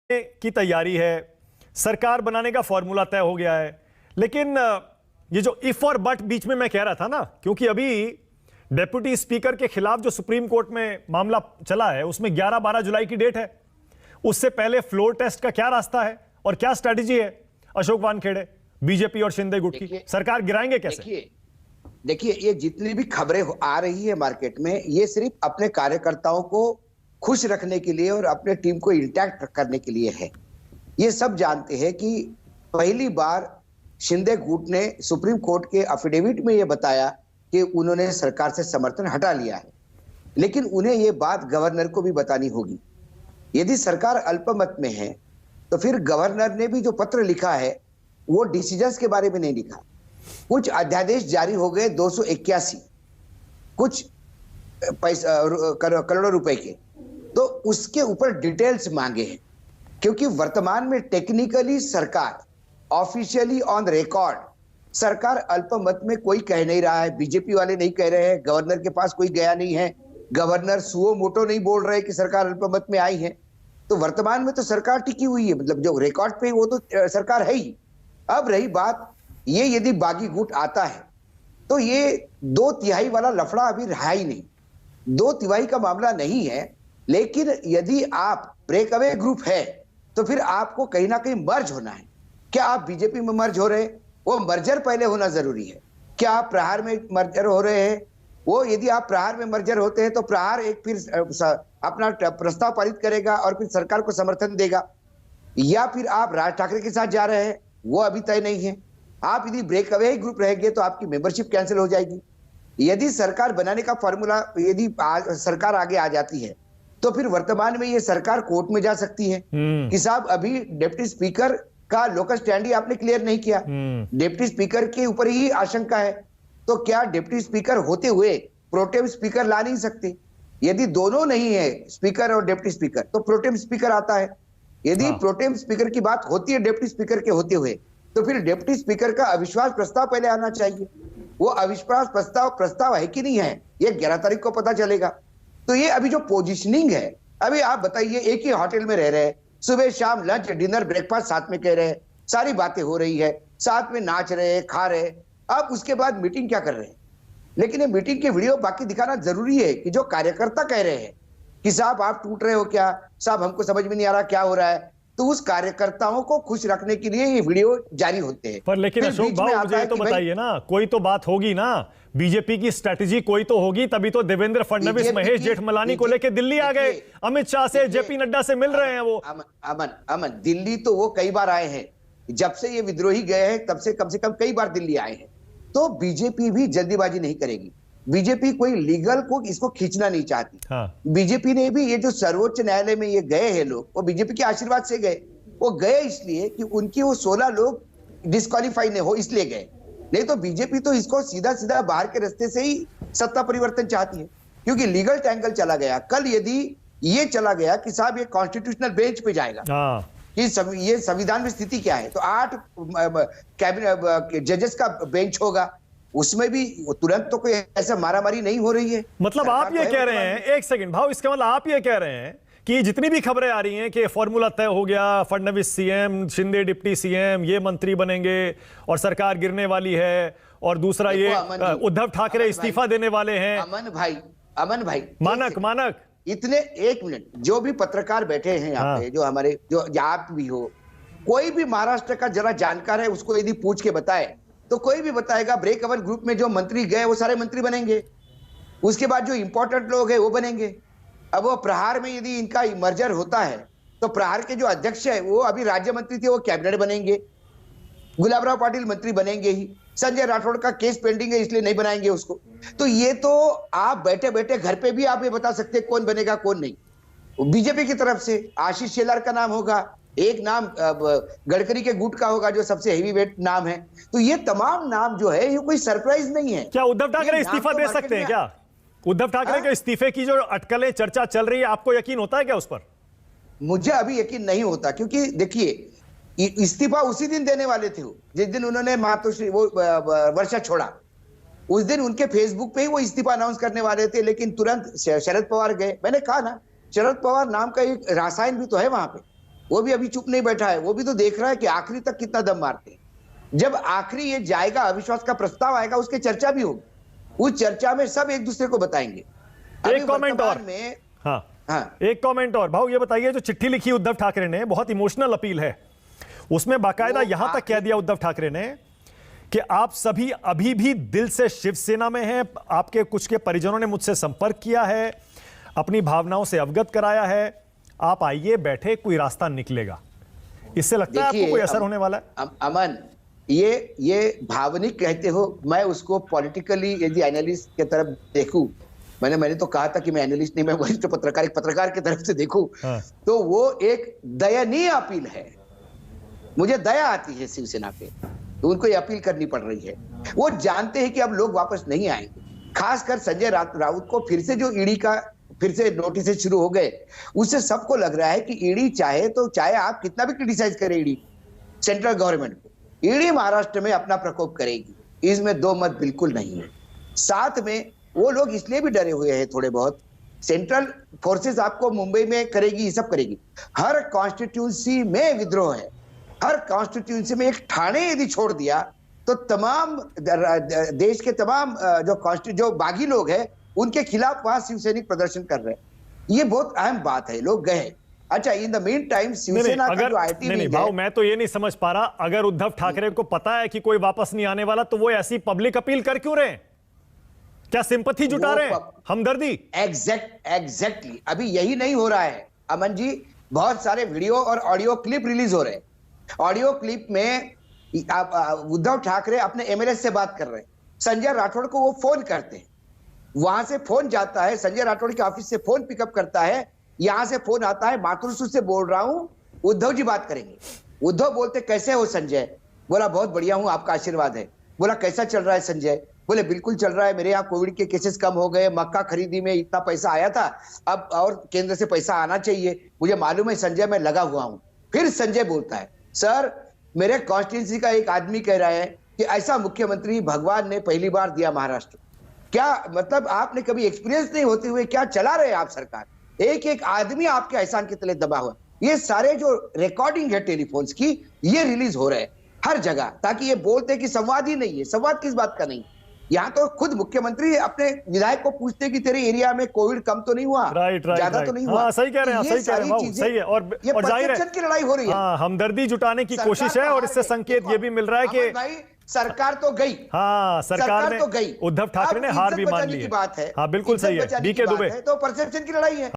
की तैयारी है, सरकार बनाने का फॉर्मूला तय हो गया है, लेकिन ये जो इफ और बट बीच में मैं कह रहा था ना, क्योंकि अभी डेप्यूटी स्पीकर के खिलाफ जो सुप्रीम कोर्ट में मामला चला है उसमें 11-12 जुलाई की डेट है। उससे पहले फ्लोर टेस्ट का क्या रास्ता है और क्या स्ट्रेटजी है अशोक वानखेड़े, बीजेपी और शिंदे गुट की? सरकार गिराएंगे कैसे? देखिए ये जितनी भी खबरें आ रही है मार्केट में, ये सिर्फ अपने कार्यकर्ताओं को खुश रखने के लिए और अपने टीम को इंटैक्ट करने के लिए है। ये सब जानते हैं कि पहली बार शिंदे गुट ने सुप्रीम कोर्ट के एफिडेविट में ये बताया कि उन्होंने सरकार से समर्थन हटा लिया है, लेकिन उन्हें ये बात गवर्नर को भी बतानी होगी। यदि सरकार अल्पमत में है तो फिर गवर्नर ने भी जो पत्र लिखा है वो डिसीजंस के बारे में नहीं लिखा। कुछ अध्यादेश जारी हो गए 281 कुछ पैसा करोड़ों रुपए के, तो उसके ऊपर डिटेल्स मांगे हैं, क्योंकि वर्तमान में टेक्निकली सरकार ऑफिशियली ऑन रिकॉर्ड सरकार अल्पमत में कोई कह नहीं रहा है। बीजेपी वाले नहीं कह रहे हैं, गवर्नर के पास कोई गया नहीं है, गवर्नर सुओ मोटो नहीं बोल रहे कि सरकार अल्पमत में आई है। तो वर्तमान में तो सरकार टिकी हुई है, मतलब जो रिकॉर्ड पे वो तो सरकार है ही। अब रही बात ये, यदि बागी गुट आता है तो ये 2/3 वाला लफड़ा अभी रहा ही नहीं, 2/3 का मामला नहीं है। लेकिन यदि आप ब्रेक अवे ग्रुप है तो फिर आपको कहीं ना कहीं मर्ज होना है। क्या आप बीजेपी में मर्ज हो रहे हैं? वो मर्जर पहले होना जरूरी है। क्या आप प्रहार में मर्जर हो रहे हैं? वो यदि आप प्रहार में मर्जर होते हैं तो प्रहार एक फिर अपना प्रस्ताव पारित करेगा और फिर सरकार को समर्थन देगा, या फिर आप राज ठाकरे के साथ जा रहे हैं, वो अभी तय नहीं है। आप यदि ब्रेक अवे ग्रुप रहेंगे तो आपकी मेंबरशिप कैंसिल हो जाएगी। यदि सरकार बनाने का फॉर्मूला, यदि सरकार आगे आ जाती है तो फिर वर्तमान में ये सरकार कोर्ट में जा सकती है कि साहब अभी डिप्टी स्पीकर का लोकल स्टैंड ही आपने क्लियर नहीं किया, डिप्टी स्पीकर के ऊपर ही आशंका है। तो क्या डिप्टी स्पीकर होते हुए प्रोटेम स्पीकर ला नहीं सकते? यदि दोनों नहीं है, स्पीकर और डिप्टी स्पीकर, तो प्रोटेम स्पीकर आता है। यदि प्रोटेम स्पीकर की बात होती है डिप्टी स्पीकर के होते हुए, तो फिर डिप्टी स्पीकर का अविश्वास प्रस्ताव पहले आना चाहिए। वो अविश्वास प्रस्ताव है कि नहीं है, ये 11 तारीख को पता चलेगा। तो ये अभी जो पोजीशनिंग है, अभी आप बताइए, एक ही होटल में रह रहे हैं, सुबह शाम लंच डिनर ब्रेकफास्ट साथ में कह रहे हैं, सारी बातें हो रही है, साथ में नाच रहे हैं, खा रहे हैं। अब उसके बाद मीटिंग क्या कर रहे हैं? लेकिन ये मीटिंग के वीडियो बाकी दिखाना जरूरी है कि जो कार्यकर्ता कह रहे हैं कि साहब आप टूट रहे हो क्या, साहब हमको समझ में नहीं आ रहा क्या हो रहा है, तो उस कार्यकर्ताओं को खुश रखने के लिए ये वीडियो जारी होते हैं। पर लेकिन अशोक भाई मुझे तो बताइए ना, कोई तो बात होगी ना, बीजेपी की स्ट्रेटजी कोई तो होगी, तभी तो देवेंद्र फडणवीस महेश जेठमलानी को लेकर दिल्ली आ गए, अमित शाह से, जेपी नड्डा से मिल रहे हैं। वो अमन दिल्ली तो वो कई बार आए हैं, जब से ये विद्रोही गए हैं तब से कम कई बार दिल्ली आए हैं। तो बीजेपी भी जल्दीबाजी नहीं करेगी। बीजेपी कोई लीगल को इसको खींचना नहीं चाहती। बीजेपी ने भी, ये जो सर्वोच्च न्यायालय में ये गए हैं लोग, वो बीजेपी के आशीर्वाद से गए। वो गए इसलिए कि उनकी वो 16 लोग डिस्क्वालीफाई नहीं हो, इसलिए गए। नहीं तो बीजेपी तो इसको सीधा सीधा बाहर के रास्ते से ही सत्ता परिवर्तन चाहती है, क्योंकि लीगल टैंगल चला गया। कल यदि ये चला गया कि साहब ये कॉन्स्टिट्यूशनल बेंच पे जाएगा कि ये संविधान में स्थिति क्या है, तो 8 कैबिनेट जजेस का बेंच होगा, उसमें भी तुरंत तो कोई ऐसा मारामारी नहीं हो रही है। मतलब आप ये कह रहे हैं, एक सेकंड भाव, इसका मतलब आप ये कह रहे हैं कि जितनी भी खबरें आ रही हैं कि फॉर्मूला तय हो गया, Fadnavis CM, Shinde deputy CM, ये मंत्री बनेंगे और सरकार गिरने वाली है, और दूसरा ये उद्धव ठाकरे इस्तीफा देने वाले हैं। अमन भाई मानक इतने, एक मिनट, जो भी पत्रकार बैठे हैं यहाँ पे, जो हमारे, जो आप भी हो, कोई भी महाराष्ट्र का जरा जानकार है उसको यदि पूछ के बताए तो कोई भी बताएगा ब्रेक अवर ग्रुप में जो मंत्री गए वो सारे मंत्री बनेंगे, उसके बाद जो इंपॉर्टेंट लोग हैं वो बनेंगे। अब वो प्रहार में यदि इनका मर्जर होता है तो प्रहार के जो अध्यक्ष है वो अभी राज्य मंत्री थे, वो कैबिनेट बनेंगे, गुलाबराव पाटिल मंत्री बनेंगे ही, संजय राठौड़ का केस पेंडिंग है इसलिए नहीं बनाएंगे उसको। तो ये तो आप बैठे बैठे घर पे भी आप ये बता सकते हैं कौन बनेगा कौन नहीं। बीजेपी की तरफ से आशीष शेलार का नाम होगा, एक नाम गडकरी के गुट का होगा जो सबसे हेवी वेट नाम है। तो ये तमाम नाम जो है ये कोई सरप्राइज नहीं है। क्या उद्धव ठाकरे इस्तीफा दे सकते हैं? क्या उद्धव ठाकरे के इस्तीफे की जो अटकलें चर्चा चल रही है, आपको यकीन होता है क्या उस पर? मुझे अभी यकीन नहीं होता, क्योंकि देखिए इस्तीफा उसी दिन देने वाले थे, जिस दिन उन्होंने मातोश्री वो वर्षा छोड़ा, उस दिन उनके फेसबुक पे ही वो इस्तीफा अनाउंस करने वाले थे, लेकिन तुरंत शरद पवार गए। मैंने कहा ना, शरद पवार नाम का एक रासायन भी तो है वहां पे, वो भी अभी चुप नहीं बैठा है, वो भी तो देख रहा है कि आखिरी तक कितना दम मारते हैं। जब आखिरी ये जाएगा, अविश्वास का प्रस्ताव आएगा, उसकी चर्चा भी होगी, उस चर्चा में सब एक दूसरे को बताएंगे। एक कमेंट और में हाँ, एक कमेंट और भाऊ, ये बताइए, जो चिट्ठी लिखी उद्धव ठाकरे ने, बहुत इमोशनल अपील है, उसमें बाकायदा यहां तक कह दिया उद्धव ठाकरे ने कि आप सभी अभी भी दिल से शिवसेना में हैं, आपके कुछ के परिजनों ने मुझसे संपर्क किया है, अपनी भावनाओं से अवगत कराया है, आप आइए, बैठे, कोई रास्ता निकलेगा। इससे लगता है आपको कोई असर होने वाला है? अमन, ये भावनिक कहते हो, मैं उसको पॉलिटिकली यदि एनालिस्ट की तरफ देखूं, मैंने तो कहा था कि मैं एनालिस्ट नहीं, मैं वरिष्ठ पत्रकार, एक पत्रकार की तरफ से देखूं, तो वो एक दयनीय अपील है। मुझे दया आती है शिवसेना पे, तो उनको ये अपील करनी पड़ रही है। वो जानते हैं कि अब लोग वापस नहीं आएंगे, खासकर संजय राउत को फिर से जो ईडी का फिर से नोटिस शुरू हो गए, उससे सबको लग रहा है कि ईडी चाहे आप कितना भी क्रिटिसाइज करें ईडी सेंट्रल गवर्नमेंट को, ईडी महाराष्ट्र में अपना प्रकोप करेगी, इसमें दो मत बिल्कुल नहीं है। साथ में वो लोग इसलिए भी डरे हुए हैं थोड़े बहुत, सेंट्रल फोर्सेस आपको मुंबई में करेगी, ये सब करेगी। हर कॉन्स्टिट्यूंसी में विद्रोह है, हर कॉन्स्टिट्यूंसी में एक ठाणे यदि छोड़ दिया तो तमाम देश के तमाम जो बागी लोग हैं उनके खिलाफ वहां शिवसैनिक प्रदर्शन कर रहे हैं। ये बहुत अहम बात है, लोग गए। अच्छा, in the meantime Shiv Sena का जो आईटी नहीं भाव, मैं तो ये नहीं समझ पा रहा, अगर उद्धव ठाकरे को पता है कि कोई वापस नहीं आने वाला, तो वो ऐसी पब्लिक अपील कर क्यों रहे हैं? क्या सिंपैथी जुटा रहे हैं, हमदर्दी? एग्जैक्टली अभी यही नहीं हो रहा है अमन जी। बहुत सारे वीडियो और ऑडियो क्लिप रिलीज हो रहे हैं। ऑडियो क्लिप में उद्धव ठाकरे अपने एमएलए से बात कर रहे हैं, संजय राठौड़ को वो फोन करते हैं, वहां से फोन जाता है, संजय राठौड़ के ऑफिस से फोन पिकअप करता है, यहां से फोन आता है, मातृसु से बोल रहा हूं, उद्धव जी बात करेंगे। उद्धव बोलते कैसे हो संजय? बोला बहुत बढ़िया हूं, आपका आशीर्वाद है। बोला कैसा चल रहा है संजय? बोले बिल्कुल चल रहा है, मेरे यहाँ कोविड के केसेस कम हो गए, मक्का खरीदी में इतना पैसा आया था, अब और केंद्र से पैसा आना चाहिए, मुझे मालूम है संजय, मैं लगा हुआ हूं। फिर संजय बोलता है, सर मेरे कॉन्स्टिट्यूंसी का एक आदमी कह रहा है कि ऐसा मुख्यमंत्री भगवान ने पहली बार दिया महाराष्ट्र। क्या मतलब आपने कभी एक्सपीरियंस नहीं होते हुए क्या चला रहे आप सरकार? एक एक आदमी आपके एहसान के तले दबा हुआ। ये सारे जो रिकॉर्डिंग है टेलीफोन्स की, ये रिलीज हो रहे हैं हर जगह, ताकि ये बोलते कि संवाद ही नहीं है। संवाद किस बात का नहीं? यहाँ तो खुद मुख्यमंत्री अपने विधायक को पूछते कि तेरे एरिया में कोविड कम तो नहीं हुआ, ज्यादा तो नहीं हुआ। हाँ, सही कह रहे हैं, सही कह रहे हैं, सही है। और जाहिर है की लड़ाई हो रही है, हमदर्दी जुटाने की कोशिश है, और इससे संकेत ये भी मिल रहा है कि सरकार तो गई। हाँ, सरकार तो गई, उद्धव ठाकरे ने हार भी मान ली है। बात है, हाँ बिल्कुल सही है, बीके दुबे, तो परसेप्शन की लड़ाई है।